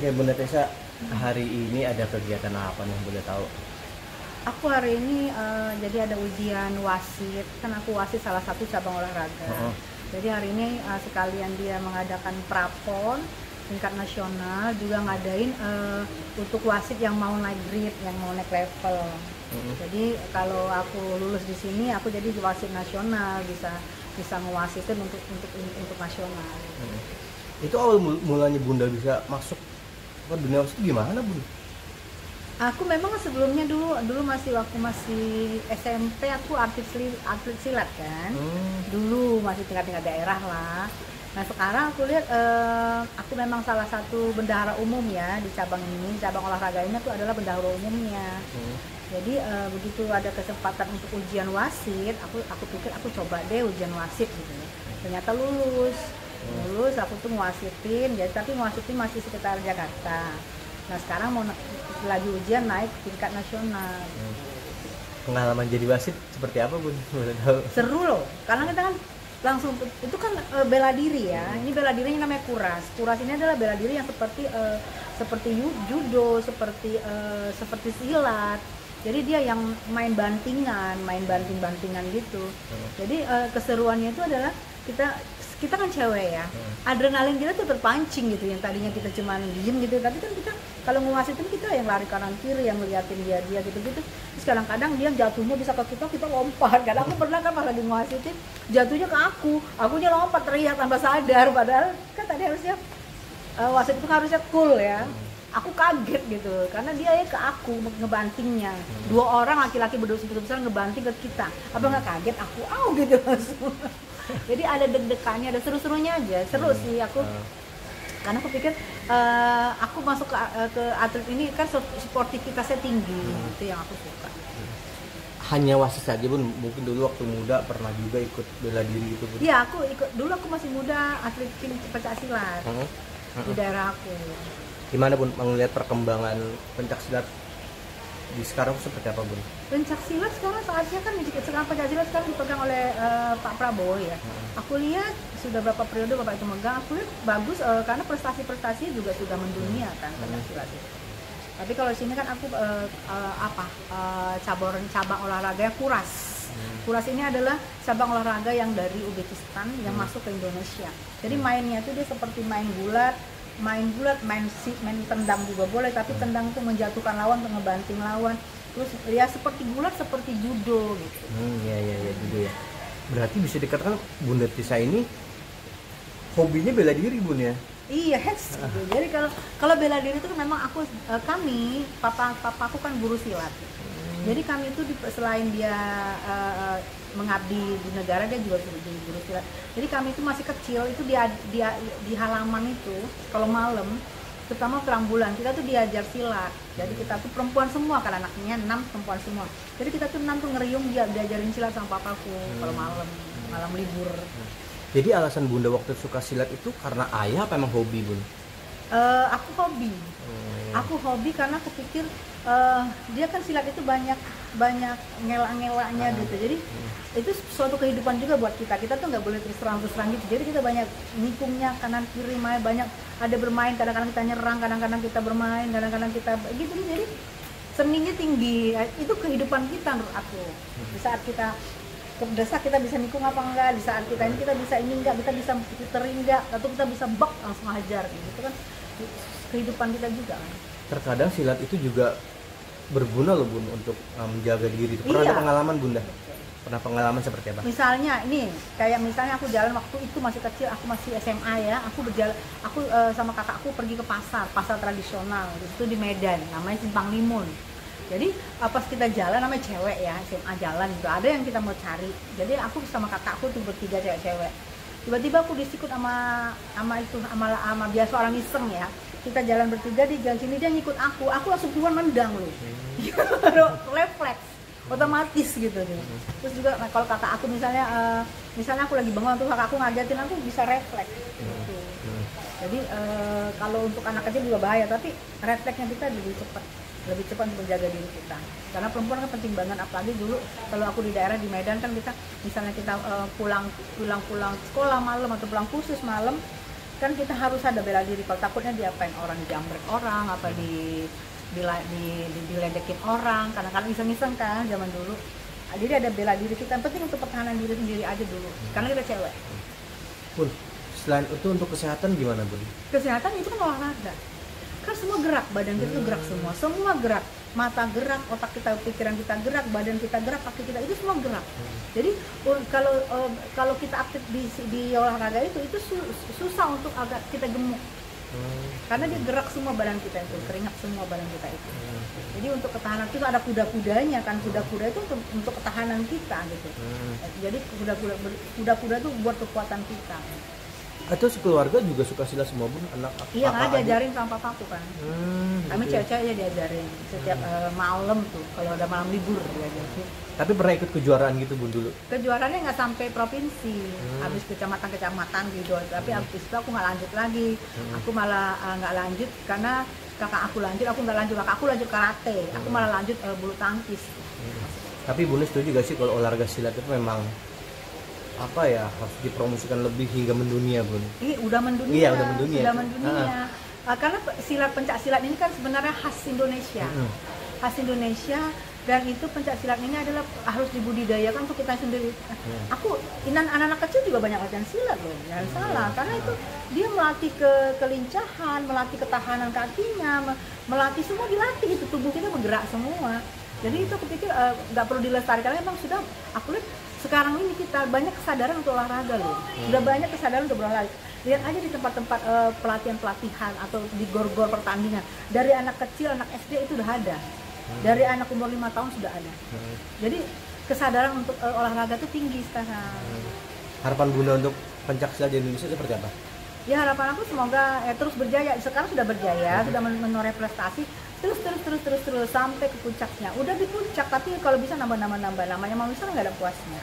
Oke Bunda Tessa, hari ini ada kegiatan apa nih boleh tahu? Aku hari ini jadi ada ujian wasit, kan aku wasit salah satu cabang olahraga. Jadi hari ini sekalian dia mengadakan prapon tingkat nasional, juga ngadain untuk wasit yang mau naik grade, yang mau naik level. Jadi kalau aku lulus di sini, aku jadi wasit nasional, bisa ngewasitin untuk nasional. Itu awal mulanya Bunda bisa masuk ke dunia wasit gimana Bunda? Aku memang sebelumnya dulu waktu masih SMP aku atlet silat kan. Dulu masih tingkat daerah lah. Nah sekarang aku lihat aku memang salah satu bendahara umum ya di cabang ini, cabang olahraga ini aku adalah bendahara umumnya. Jadi begitu ada kesempatan untuk ujian wasit, aku pikir aku coba deh ujian wasit gitu. Ternyata lulus aku tuh ngewasitin, jadi tapi ngewasitin masih sekitar Jakarta. Nah sekarang mau lagi ujian naik tingkat nasional. Pengalaman jadi wasit seperti apa Bun? Boleh tahu? Seru loh, karena kita kan langsung itu kan bela diri ya. Ini bela dirinya namanya kuras. Kuras ini adalah bela diri yang seperti judo, seperti silat. Jadi dia yang main banting-bantingan gitu. Jadi keseruannya itu adalah kita kan cewek ya, adrenalin kita tuh terpancing gitu, yang tadinya kita cuma diem gitu, tapi kan kita kalau ngewasitin kita yang lari kanan kiri, yang ngeliatin dia gitu-gitu. Terus kadang-kadang dia jatuhnya bisa ke kita lompat. Kadang aku pernah kan pas lagi ngewasitin jatuhnya ke akunya lompat teriak tanpa sadar, padahal kan tadi harusnya wasit itu harusnya cool ya. Aku kaget gitu, karena dia ya ke aku ngebantingnya. Dua orang laki-laki besar ngebanting ke kita. Apa nggak kaget aku? Gitu langsung. Jadi ada deg-degannya, ada seru-serunya aja. Seru sih aku. Karena aku pikir aku masuk ke atlet ini kan sportivitasnya tinggi. Itu yang aku suka. Hanya wasit saja Bun? Mungkin dulu waktu muda pernah juga ikut bela diri gitu Bun? Iya, aku ikut. Dulu aku masih muda atlet pencaksilat di daerah aku. Gimana Bun melihat perkembangan pencaksilat di sekarang seperti apa Bun? Pencaksilat sekarang saatnya kan pencaksilat sekarang dipegang oleh Pak Prabowo ya. Aku lihat sudah berapa periode Bapak itu megang, aku lihat bagus karena prestasi-prestasi juga sudah mendunia kan pencaksilat itu. Tapi kalau sini kan aku cabang olahraganya kuras. Kuras ini adalah cabang olahraga yang dari Uzbekistan yang masuk ke Indonesia. Jadi mainnya itu dia seperti main bulat, main tendang juga boleh, tapi tendang itu menjatuhkan lawan atau ngebanting lawan. Terus ya seperti bulat, seperti judo gitu. Iya judo ya. Berarti bisa dikatakan Bunda Tessa ini hobinya bela diri Bun ya? Iya, gitu. Jadi kalau bela diri itu memang papaku kan guru silat. Jadi kami itu selain dia mengabdi di negara, dia juga jadi guru silat. Jadi kami itu masih kecil itu dia di halaman itu kalau malam, terutama pulang bulan kita tuh diajar silat. Jadi kita tuh perempuan semua kan, anaknya 6 perempuan semua. Jadi kita tuh 6 tuh ngeriung diajarin silat sama papaku kalau malam libur. Jadi alasan Bunda waktu suka silat itu karena ayah apa emang hobi Bun? Aku hobi. Aku hobi karena aku pikir dia kan silat itu banyak ngelak-ngelaknya gitu. Jadi itu suatu kehidupan juga buat kita. Kita tuh nggak boleh terus terang gitu. Jadi kita banyak nikungnya kanan kiri, banyak ada bermain. Kadang-kadang kita nyerang, kadang-kadang kita bermain, kadang-kadang kita gitu. Jadi seninya tinggi. Itu kehidupan kita menurut aku. Di saat kita kedesak kita bisa nikung apa enggak, di saat kita ini kita bisa ini enggak, kita bisa puterin enggak, atau kita bisa bak langsung hajar gitu kan, kehidupan kita juga kan. Terkadang silat itu juga berguna loh Bun untuk menjaga diri. Pernah ada pengalaman Bunda? Pernah pengalaman seperti apa? Misalnya ini, kayak misalnya aku jalan waktu itu masih kecil, aku masih SMA ya, aku sama kakakku pergi ke pasar tradisional, itu di Medan, namanya Simpang Limun. Jadi pas kita jalan, namanya cewek ya, SMA jalan juga ada yang kita mau cari. Jadi aku sama kakakku tuh bertiga cewek. Tiba-tiba aku disikut sama biasa orang iseng ya. Kita jalan bertiga di gang sini, dia ngikut aku langsung keluar nendang loh. Refleks, otomatis gitu nih. Terus juga kalau kakak aku misalnya aku lagi bengong tuh kakakku ngajatin aku bisa refleks. Gitu. Jadi kalau untuk anak kecil juga bahaya, tapi refleksnya kita lebih cepat untuk menjaga diri kita, karena perempuan kan penting banget. Apalagi dulu kalau aku di daerah di Medan kan kita misalnya kita pulang sekolah malam atau pulang khusus malam, kan kita harus ada bela diri kalau takutnya diapain orang, dijamret orang, apa diledekin orang, kadang-kadang iseng-iseng kan zaman dulu. Jadi ada bela diri kita, yang penting untuk pertahanan diri sendiri aja dulu, karena kita cewek. Bun, selain itu untuk kesehatan gimana Bun? Kesehatan itu kan olahraga, kan semua gerak, badan kita tuh gerak semua gerak, mata gerak, otak kita, pikiran kita gerak, badan kita gerak, kaki kita itu semua gerak. Jadi kalau kita aktif di olahraga itu susah untuk agak kita gemuk. Karena dia gerak semua badan kita itu, keringat semua badan kita itu. Jadi untuk ketahanan itu ada kuda-kudanya kan, kuda-kuda itu untuk ketahanan kita gitu. Jadi kuda-kuda itu buat kekuatan kita. Atau sekeluarga juga suka silat semua Bun, anak Iya kan, diajarin sama papaku kan. Kami cewek-cewek ya diajarin setiap malam tuh, kalau ada malam libur diajarin. Tapi pernah ikut kejuaraan gitu Bun dulu? Kejuaraannya nggak sampai provinsi, habis kecamatan gitu. Tapi habis itu aku nggak lanjut lagi. Aku malah nggak lanjut karena kakak aku lanjut, aku nggak lanjut. Kakak aku lanjut karate, aku malah lanjut bulu tangkis. Tapi Bun setuju gak sih kalau olahraga silat itu memang apa ya, harus dipromosikan lebih hingga mendunia Bun? Iya, udah mendunia. Iya, udah mendunia. Karena pencak silat ini kan sebenarnya khas Indonesia. Khas Indonesia, dan itu pencak silat ini adalah harus dibudidayakan untuk kita sendiri. Aku anak-anak kecil juga banyak latihan silat loh, jangan salah. Karena itu dia melatih kelincahan, melatih ketahanan kakinya, melatih semua, dilatih itu, tubuh kita bergerak semua. Jadi itu aku pikir nggak perlu dilestarikan, memang sudah. Aku lihat sekarang ini kita banyak kesadaran untuk olahraga loh, sudah banyak kesadaran untuk berolahraga. Lihat aja di tempat-tempat pelatihan atau di gor-gor pertandingan, dari anak kecil, anak SD itu udah ada, dari anak umur 5 tahun sudah ada. Jadi kesadaran untuk olahraga itu tinggi sekarang. Harapan Bunda untuk pencak silat di Indonesia seperti apa? Ya harapan aku semoga terus berjaya. Sekarang sudah berjaya, sudah menoreh prestasi, terus sampai ke puncaknya. Udah di puncak, tapi kalau bisa nambah, namanya manusia nggak ada puasnya.